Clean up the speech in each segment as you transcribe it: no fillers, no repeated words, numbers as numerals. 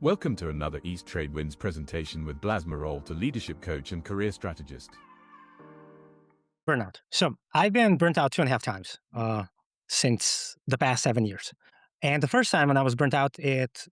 Welcome to another East Trade Winds presentation with Blaz Marolt, a leadership coach and career strategist. Burnout. So I've been burnt out 2.5 times since the past 7 years. And the first time when I was burnt out, it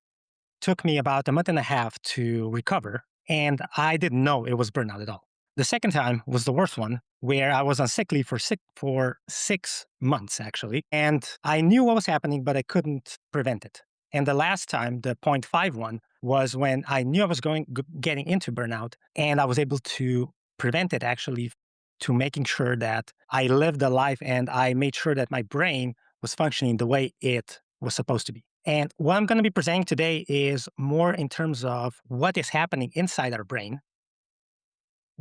took me about a month and a half to recover. And I didn't know it was burnout at all. The second time was the worst one, where I was on sick leave for 6 months, actually. And I knew what was happening, but I couldn't prevent it. And the last time, the 0.5 one, was when I knew I was getting into burnout, and I was able to prevent it actually to making sure that I lived a life and I made sure that my brain was functioning the way it was supposed to be. And what I'm going to be presenting today is more in terms of what is happening inside our brain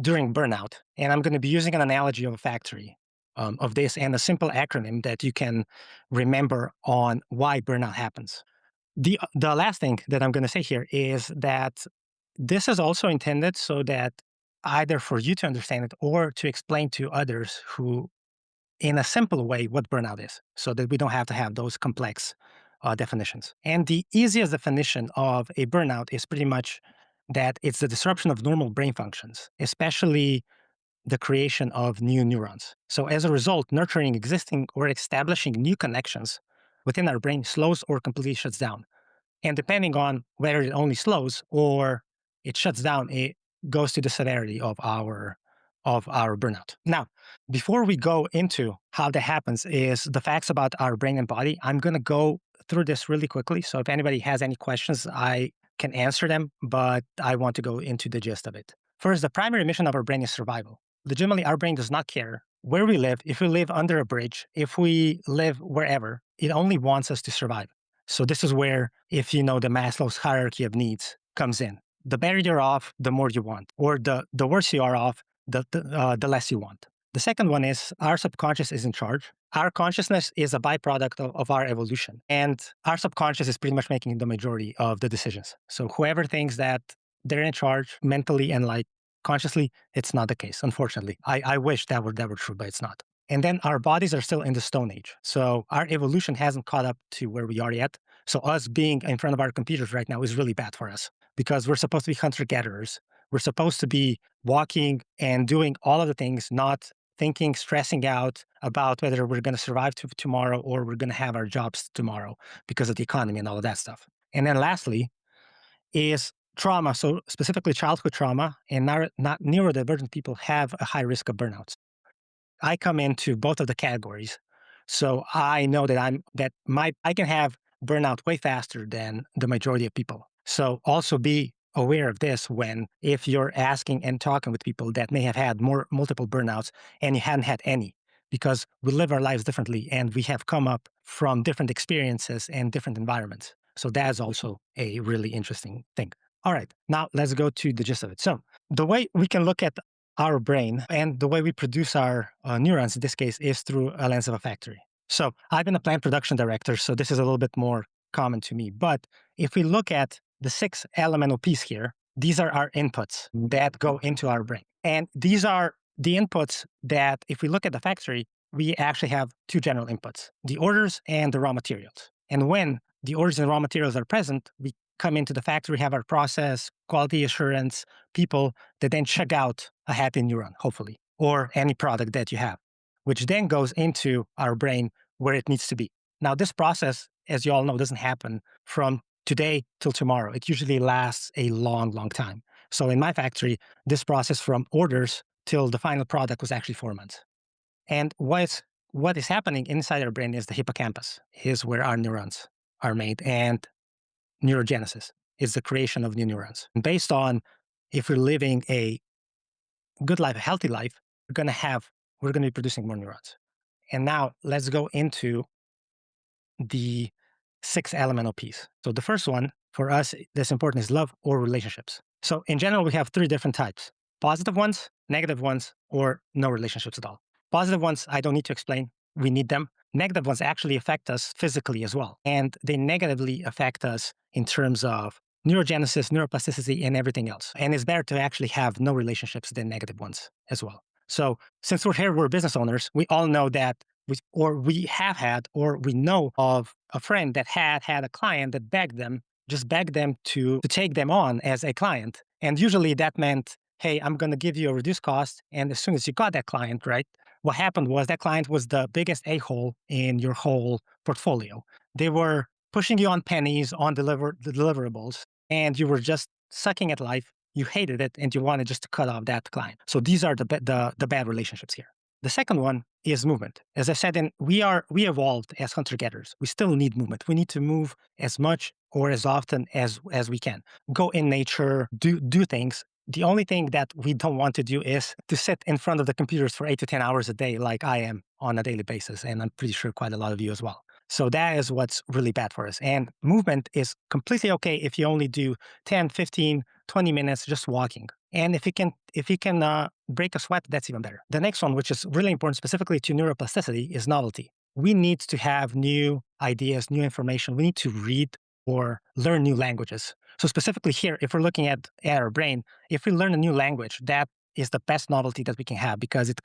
during burnout. And I'm going to be using an analogy of a factory of this and a simple acronym that you can remember on why burnout happens. The last thing that I'm going to say here is that this is also intended so that either for you to understand it or to explain to others who, in a simple way, what burnout is, so that we don't have to have those complex definitions. And the easiest definition of a burnout is pretty much that it's the disruption of normal brain functions, especially the creation of new neurons. So as a result, nurturing existing or establishing new connections within our brain slows or completely shuts down. And depending on whether it only slows or it shuts down, it goes to the severity of our burnout. Now, before we go into how that happens is the facts about our brain and body. I'm going to go through this really quickly. So if anybody has any questions, I can answer them, but I want to go into the gist of it. First, the primary mission of our brain is survival. Legitimately, our brain does not care where we live, if we live under a bridge, if we live wherever, it only wants us to survive. So this is where, if you know the Maslow's hierarchy of needs comes in. The better you're off, the more you want, or the worse you are off, the less you want. The second one is our subconscious is in charge. Our consciousness is a byproduct of our evolution, and our subconscious is pretty much making the majority of the decisions. So whoever thinks that they're in charge mentally and like consciously, it's not the case, unfortunately. I wish that were true, but it's not. And then our bodies are still in the Stone Age. So our evolution hasn't caught up to where we are yet. So us being in front of our computers right now is really bad for us because we're supposed to be hunter-gatherers. We're supposed to be walking and doing all of the things, not thinking, stressing out about whether we're going to survive tomorrow or we're going to have our jobs tomorrow because of the economy and all of that stuff. And then lastly is trauma. So specifically childhood trauma and not neurodivergent people have a high risk of burnouts. I come into both of the categories. So I know that I can have burnout way faster than the majority of people. So also be aware of this if you're asking and talking with people that may have had multiple burnouts and you hadn't had any, because we live our lives differently and we have come up from different experiences and different environments. So that's also a really interesting thing. All right, now let's go to the gist of it. So the way we can look at our brain and the way we produce our neurons in this case is through a lens of a factory. So I've been a plant production director, so this is a little bit more common to me. But if we look at the 6 elemental P's here, these are our inputs that go into our brain. And these are the inputs that, if we look at the factory, we actually have 2 general inputs, the orders and the raw materials. And when the orders and raw materials are present, we come into the factory, have our process, quality assurance, people that then check out a happy neuron, hopefully, or any product that you have, which then goes into our brain where it needs to be. Now, this process, as you all know, doesn't happen from today till tomorrow. It usually lasts a long, long time. So in my factory, this process from orders till the final product was actually 4 months. And what is happening inside our brain is the hippocampus, is where our neurons are made. And neurogenesis is the creation of new neurons. And based on if we're living a good life, a healthy life, we're going to be producing more neurons. And now let's go into the 6 elemental P's. So the first one for us that's important is love or relationships. So in general, we have 3 different types: positive ones, negative ones, or no relationships at all. Positive ones, I don't need to explain. We need them. Negative ones actually affect us physically as well. And they negatively affect us in terms of neurogenesis, neuroplasticity, and everything else. And it's better to actually have no relationships than negative ones as well. So since we're business owners, we all know that we have had, or we know of a friend that had a client that begged them just beg them to take them on as a client. And usually that meant, hey, I'm going to give you a reduced cost. And as soon as you got that client, right, what happened was that client was the biggest a-hole in your whole portfolio. They were pushing you on pennies on the deliverables, and you were just sucking at life. You hated it, and you wanted just to cut off that client. So these are the bad relationships here. The second one is movement. As I said, we evolved as hunter-gatherers. We still need movement. We need to move as much or as often as we can. Go in nature, do things. The only thing that we don't want to do is to sit in front of the computers for 8 to 10 hours a day, like I am on a daily basis. And I'm pretty sure quite a lot of you as well. So that is what's really bad for us. And movement is completely okay if you only do 10, 15, 20 minutes just walking. And if you can break a sweat, that's even better. The next one, which is really important specifically to neuroplasticity, is novelty. We need to have new ideas, new information. We need to read or learn new languages. So specifically here, if we're looking at our brain, if we learn a new language, that is the best novelty that we can have because it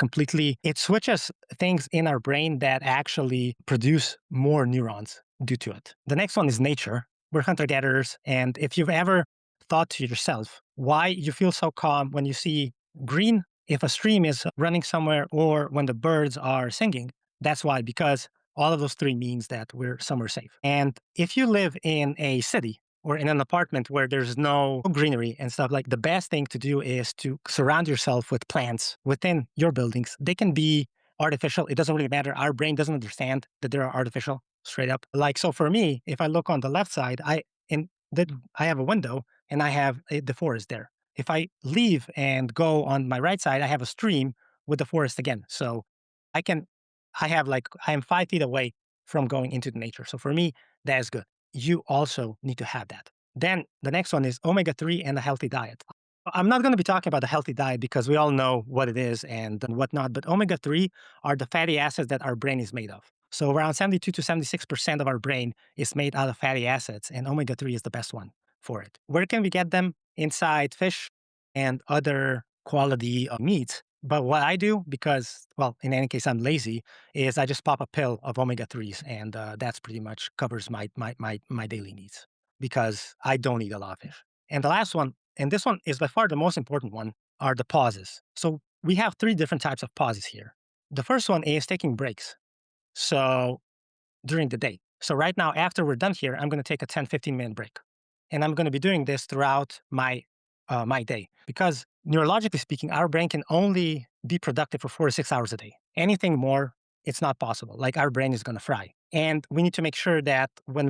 switches things in our brain that actually produce more neurons due to it. The next one is nature. We're hunter-gatherers. And if you've ever thought to yourself why you feel so calm when you see green, if a stream is running somewhere or when the birds are singing, that's why, because all of those three means that we're somewhere safe. And if you live in a city or in an apartment where there's no greenery and stuff, like the best thing to do is to surround yourself with plants within your buildings. They can be artificial. It doesn't really matter. Our brain doesn't understand that they're artificial, straight up. Like, so for me, if I look on the left side, I have a window and I have the forest there. If I leave and go on my right side, I have a stream with the forest again. So I am 5 feet away from going into the nature. So for me, that is good. You also need to have that. Then the next one is omega-3 and a healthy diet. I'm not going to be talking about a healthy diet because we all know what it is and whatnot, but omega-3 are the fatty acids that our brain is made of. So around 72 to 76% of our brain is made out of fatty acids, and omega-3 is the best one for it. Where can we get them? Inside fish and other quality meats. But what I do, because, well, in any case, I'm lazy, is I just pop a pill of omega-3s, and that's pretty much covers my daily needs because I don't eat a lot of fish. And the last one, and this one is by far the most important one, are the pauses. So we have 3 different types of pauses here. The first one is taking breaks. So during the day. So right now, after we're done here, I'm going to take a 10, 15-minute break. And I'm going to be doing this throughout my day because neurologically speaking, our brain can only be productive for 4 to 6 hours a day. Anything more, it's not possible. Like our brain is going to fry. And we need to make sure that when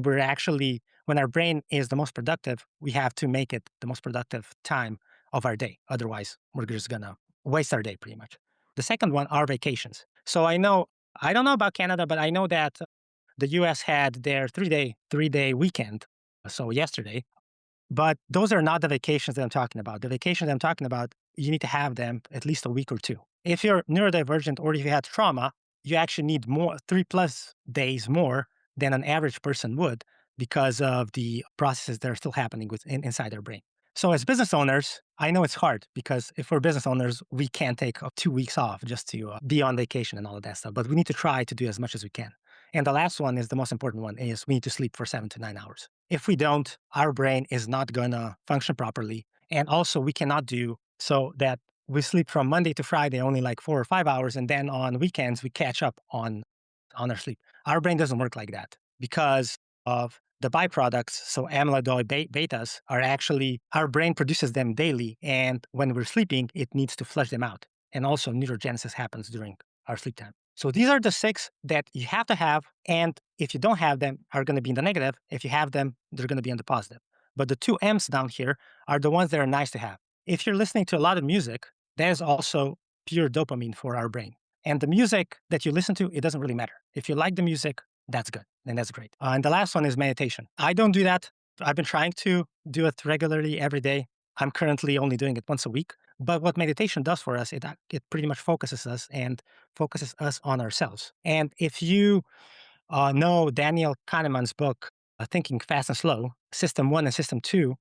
our brain is the most productive, we have to make it the most productive time of our day. Otherwise, we're just going to waste our day pretty much. The second one are vacations. So I don't know about Canada, but I know that the US had their three-day weekend, so yesterday. But those are not the vacations that I'm talking about. The vacations I'm talking about, you need to have them at least a week or 2. If you're neurodivergent or if you had trauma, you actually need 3+ days more than an average person would because of the processes that are still happening inside their brain. So as business owners, I know it's hard because if we're business owners, we can't take 2 weeks off just to be on vacation and all of that stuff. But we need to try to do as much as we can. And the last one is the most important one is we need to sleep for 7 to 9 hours. If we don't, our brain is not going to function properly. And also we cannot do so that we sleep from Monday to Friday only like 4 or 5 hours. And then on weekends, we catch up on our sleep. Our brain doesn't work like that because of the byproducts. So amyloid betas are actually, our brain produces them daily. And when we're sleeping, it needs to flush them out. And also neurogenesis happens during our sleep time. So these are the 6 that you have to have. And if you don't have them, are going to be in the negative. If you have them, they're going to be in the positive. But the 2 M's down here are the ones that are nice to have. If you're listening to a lot of music, that is also pure dopamine for our brain. And the music that you listen to, it doesn't really matter. If you like the music, that's good. And that's great. And the last one is meditation. I don't do that. I've been trying to do it regularly every day. I'm currently only doing it once a week. But what meditation does for us, it pretty much focuses us on ourselves. And if you know Daniel Kahneman's book, Thinking Fast and Slow, System 1 and System 2,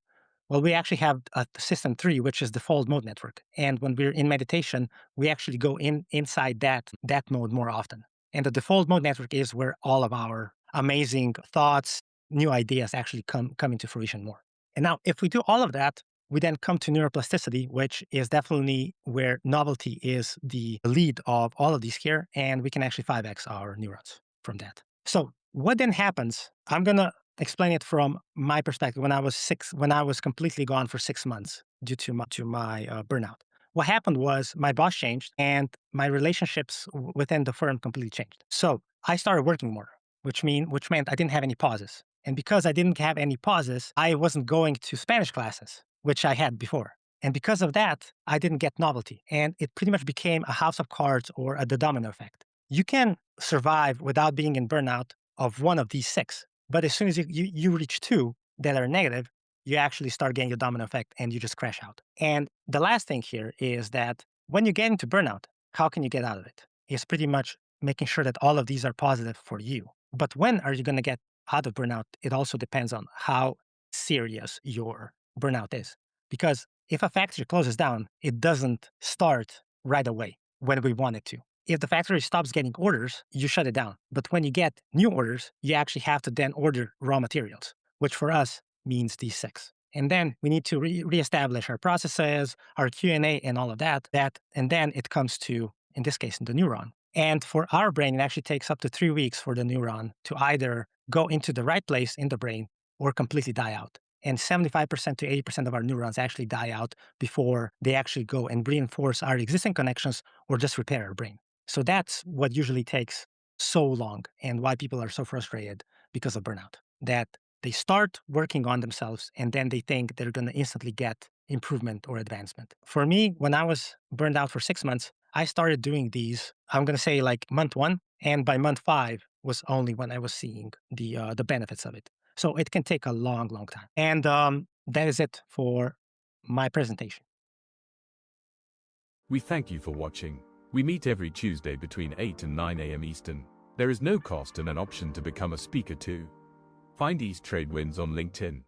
well, we actually have System 3, which is the default mode network. And when we're in meditation, we actually go inside that mode more often. And the default mode network is where all of our amazing thoughts, new ideas actually come into fruition more. And now, if we do all of that, we then come to neuroplasticity, which is definitely where novelty is the lead of all of these here. And we can actually 5x our neurons from that. So what then happens? I'm going to explain it from my perspective when I was completely gone for 6 months due to my burnout. What happened was my boss changed and my relationships within the firm completely changed. So I started working more, which meant I didn't have any pauses. And because I didn't have any pauses, I wasn't going to Spanish classes, which I had before. And because of that, I didn't get novelty. And it pretty much became a house of cards or the domino effect. You can survive without being in burnout of one of these 6. But as soon as you reach 2 that are negative, you actually start getting a domino effect and you just crash out. And the last thing here is that when you get into burnout, how can you get out of it? It's pretty much making sure that all of these are positive for you. But when are you going to get out of burnout? It also depends on how serious your burnout is. Because if a factory closes down, it doesn't start right away when we want it to. If the factory stops getting orders, you shut it down. But when you get new orders, you actually have to then order raw materials, which for us means these 6. And then we need to reestablish our processes, our Q&A and all of that. And then it comes to, in this case, the neuron. And for our brain, it actually takes up to 3 weeks for the neuron to either go into the right place in the brain or completely die out. And 75% to 80% of our neurons actually die out before they actually go and reinforce our existing connections or just repair our brain. So that's what usually takes so long and why people are so frustrated because of burnout, that they start working on themselves and then they think they're going to instantly get improvement or advancement. For me, when I was burned out for 6 months, I started doing these, I'm going to say like month 1. And by month 5 was only when I was seeing the benefits of it. So it can take a long, long time. And that is it for my presentation. We thank you for watching. We meet every Tuesday between 8 and 9 a.m. Eastern. There is no cost and an option to become a speaker too. Find East Trade Wins on LinkedIn.